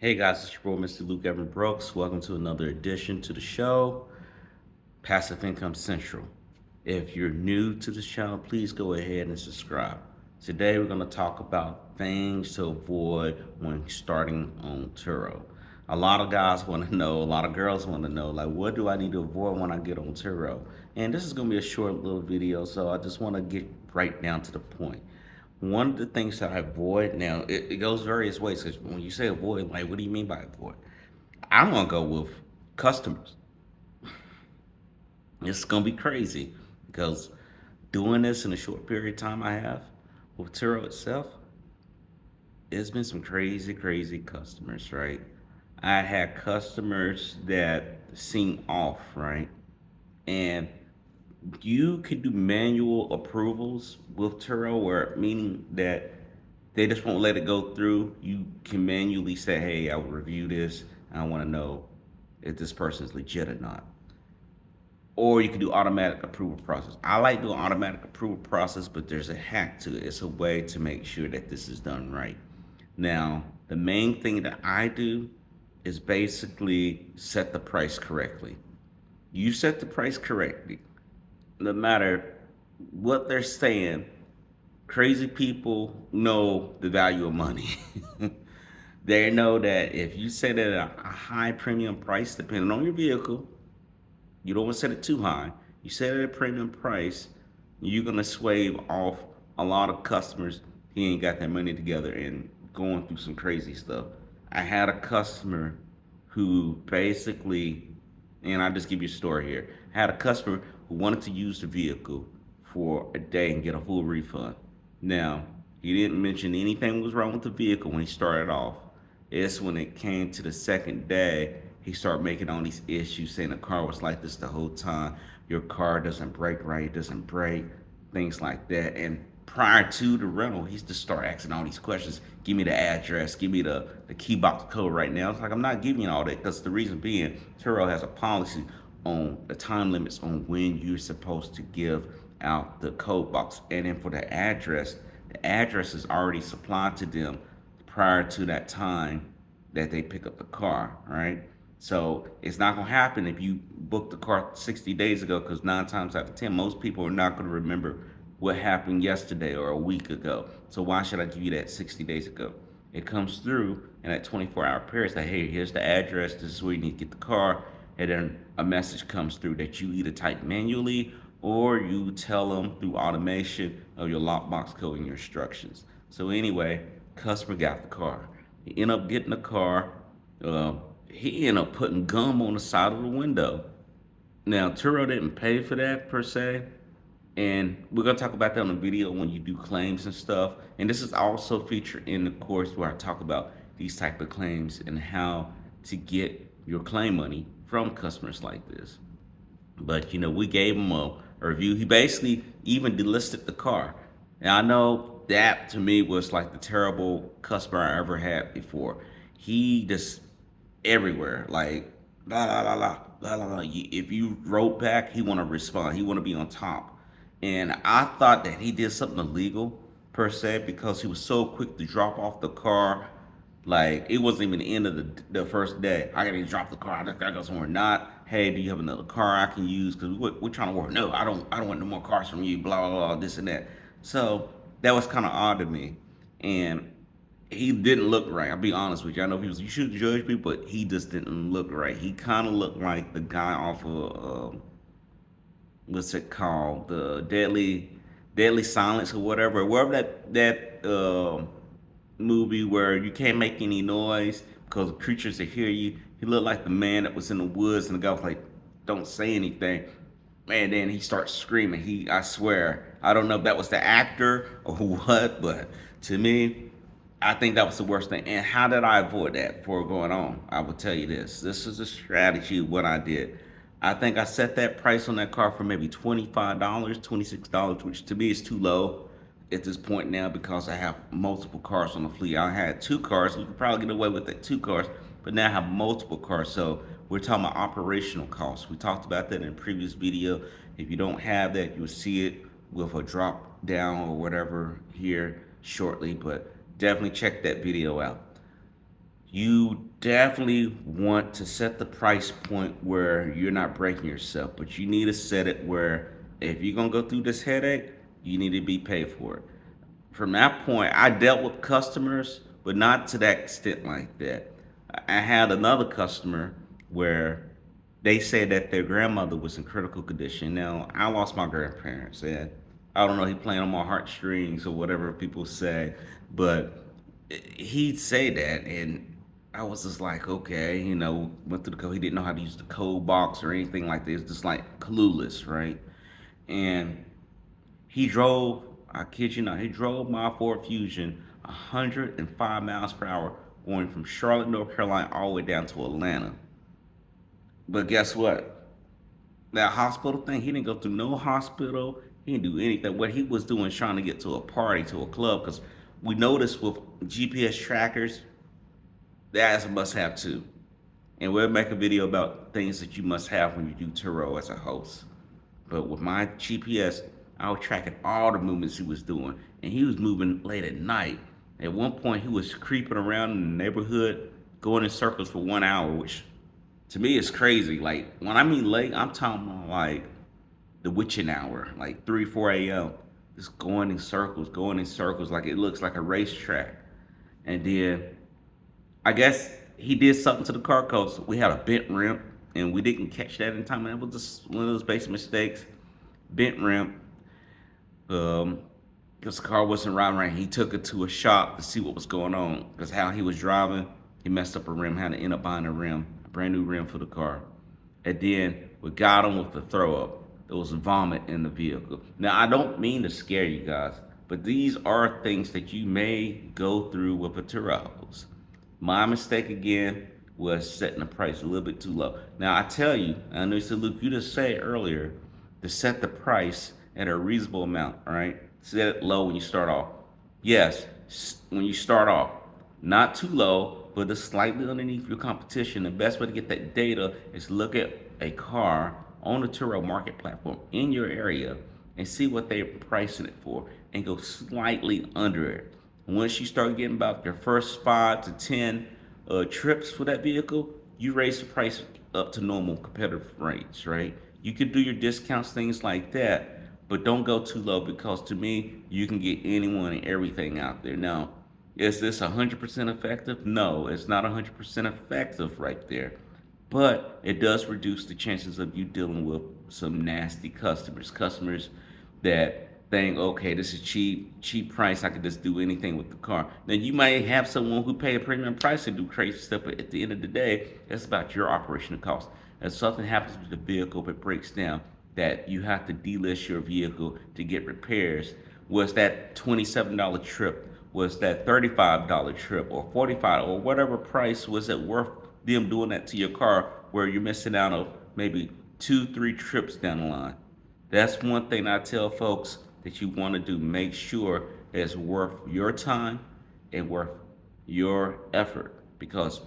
Hey guys, it's your boy Mr. Luke Evan Brooks. Welcome to another edition to the show, Passive Income Central. If you're new to this channel, please go ahead and subscribe. Today we're going to talk about things to avoid when starting on Turo. A lot of guys want to know, a lot of girls want to know, like, what do I need to avoid when I get on Turo? And this is going to be a short little video, so I just want to get right down to the point. One of the things that I avoid now, it goes various ways. Because when you say avoid, like, what do you mean by avoid? I'm gonna go with customers. It's gonna be crazy because doing this in a short period of time I have with Turo itself, it's been some crazy, crazy customers, right? I had customers that seem off, right? And you could do manual approvals with Turo, where meaning that they just won't let it go through. You can manually say, "Hey, I will review this. And I want to know if this person is legit or not." Or you can do automatic approval process. I like doing automatic approval process, but there's a hack to it. It's a way to make sure that this is done right. Now, the main thing that I do is basically set the price correctly. You set the price correctly, no matter what they're saying, crazy people know the value of money. They know that if you set it at a high premium price, depending on your vehicle, you don't want to set it too high. You set it at a premium price, you're gonna swave off a lot of customers. He ain't got their money together and going through some crazy stuff. I had a customer who basically, and I'll just give you a story here. I had a customer who wanted to use the vehicle for a day and get a full refund. Now, he didn't mention anything was wrong with the vehicle when he started off. It's when it came to the second day, he started making all these issues, saying the car was like this the whole time. Your car doesn't brake right, it doesn't brake, things like that. And prior to the rental, he used to start asking all these questions. Give me the address, give me the key box code right now. It's like, I'm not giving you all that, because the reason being, Turo has a policy on the time limits on when you're supposed to give out the code box. And then for the address is already supplied to them prior to that time that they pick up the car, right? So it's not gonna happen if you booked the car 60 days ago, because 9 times out of 10, most people are not gonna remember what happened yesterday or a week ago. So why should I give you that 60 days ago? It comes through in that 24-hour period, say, hey, here's the address, this is where you need to get the car. And then a message comes through that you either type manually or you tell them through automation of your lockbox code and your instructions. So anyway, customer got the car. He ended up getting the car. He ended up putting gum on the side of the window. Now, Turo didn't pay for that per se, and we're gonna talk about that on the video when you do claims and stuff. And this is also featured in the course where I talk about these type of claims and how to get your claim money from customers like this. But we gave him a review. He basically even delisted the car. And I know that to me was like the terrible customer I ever had before. He just everywhere, like la la la la la la la. If you wrote back, he want to respond. He want to be on top. And I thought that he did something illegal per se, because he was so quick to drop off the car. Like, it wasn't even the end of the first day. I gotta drop the car. I just gotta go somewhere. Not, hey, do you have another car I can use? Because we're trying to work. No, I don't want no more cars from you. Blah blah blah. This and that. So that was kind of odd to me, and he didn't look right. I'll be honest with you. I know people, you should judge me, but he just didn't look right. He kind of looked like the guy off of what's it called, the Deadly Silence or whatever that movie where you can't make any noise because the creatures will hear you. He looked like the man that was in the woods, and the guy was like, "Don't say anything." And then he starts screaming. I swear, I don't know if that was the actor or what, but to me, I think that was the worst thing. And how did I avoid that before going on? I will tell you this. This is a strategy of what I did. I think I set that price on that car for maybe $25, $26, which to me is too low at this point now, because I have multiple cars on the fleet. I had 2 cars. We could probably get away with that 2 cars, but now I have multiple cars. So we're talking about operational costs. We talked about that in a previous video. If you don't have that, you'll see it with a drop down or whatever here shortly, but definitely check that video out. You definitely want to set the price point where you're not breaking yourself, but you need to set it where if you're gonna go through this headache, you need to be paid for it. From that point, I dealt with customers, but not to that extent like that. I had another customer where they said that their grandmother was in critical condition. Now, I lost my grandparents, and I don't know, he playing on my heartstrings or whatever people say, but he'd say that, and I was just like, okay, went through the code. He didn't know how to use the code box or anything like this, just like clueless, right? And he drove, I kid you not, he drove my Ford Fusion 105 miles per hour going from Charlotte, North Carolina, all the way down to Atlanta. But guess what? That hospital thing, he didn't go through no hospital. He didn't do anything. What he was doing is trying to get to a party, to a club, because we noticed with GPS trackers, that's a must have too. And we'll make a video about things that you must have when you do Turo as a host. But with my GPS, I was tracking all the movements he was doing. And he was moving late at night. At one point, he was creeping around in the neighborhood, going in circles for 1 hour, which to me is crazy. Like, when I mean late, I'm talking about like the witching hour, like 3, 4 a.m. Just going in circles, like it looks like a racetrack. And then I guess he did something to the car because we had a bent rim and we didn't catch that in time. And it was just one of those basic mistakes. Bent rim. Because the car wasn't riding right. He took it to a shop to see what was going on. Because how he was driving, he messed up a rim, had to end up buying a rim, a brand new rim for the car. And then we got him with the throw up. There was vomit in the vehicle. Now, I don't mean to scare you guys, but these are things that you may go through with a Turo. My mistake again was setting the price a little bit too low. Now, I tell you, I know you said, Luke, you just said earlier to set the price at a reasonable amount, all right? Set it low when you start off. Yes, when you start off, not too low, but just slightly underneath your competition. The best way to get that data is look at a car on the Turo market platform in your area and see what they're pricing it for and go slightly under it. Once you start getting about your first 5 to 10 trips for that vehicle, you raise the price up to normal competitive rates, right? You could do your discounts, things like that, but don't go too low because to me, you can get anyone and everything out there. Now, is this 100% effective? No, it's not 100% effective right there. But it does reduce the chances of you dealing with some nasty customers that think, okay, this is cheap price. I could just do anything with the car. Now you might have someone who pay a premium price and do crazy stuff, but at the end of the day, that's about your operational cost. If something happens with the vehicle, if it breaks down, that you have to delist your vehicle to get repairs. Was that $27 trip? Was that $35 trip or 45 or whatever price was it worth them doing that to your car where you're missing out on maybe 2, 3 trips down the line? That's one thing I tell folks that you want to do. Make sure it's worth your time and worth your effort because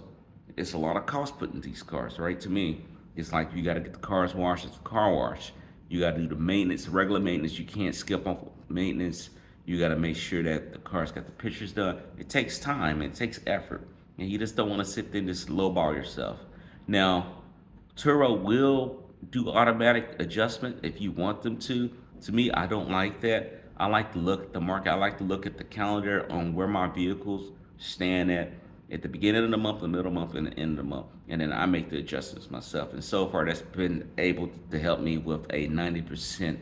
it's a lot of cost put in these cars, right? To me, it's like you got to get the cars washed. It's a car wash. You got to do the maintenance, regular maintenance. You can't skip off maintenance. You got to make sure that the car's got the pictures done. It takes time. It takes effort. And you just don't want to sit there and just lowball yourself. Now, Turo will do automatic adjustment if you want them to. To me, I don't like that. I like to look at the market. I like to look at the calendar on where my vehicles stand at the beginning of the month, the middle of the month, and the end of the month. And then I make the adjustments myself. And so far, that's been able to help me with a 90%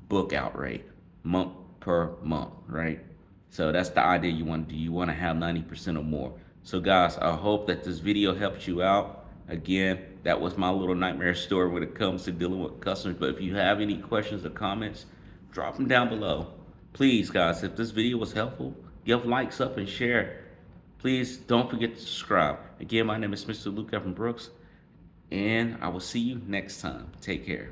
book out rate month per month, right? So that's the idea you want to do. You want to have 90% or more. So guys, I hope that this video helps you out. Again, that was my little nightmare story when it comes to dealing with customers. But if you have any questions or comments, drop them down below. Please, guys, if this video was helpful, give likes up and share. Please don't forget to subscribe. Again, my name is Mr. Luke F. Brooks, and I will see you next time. Take care.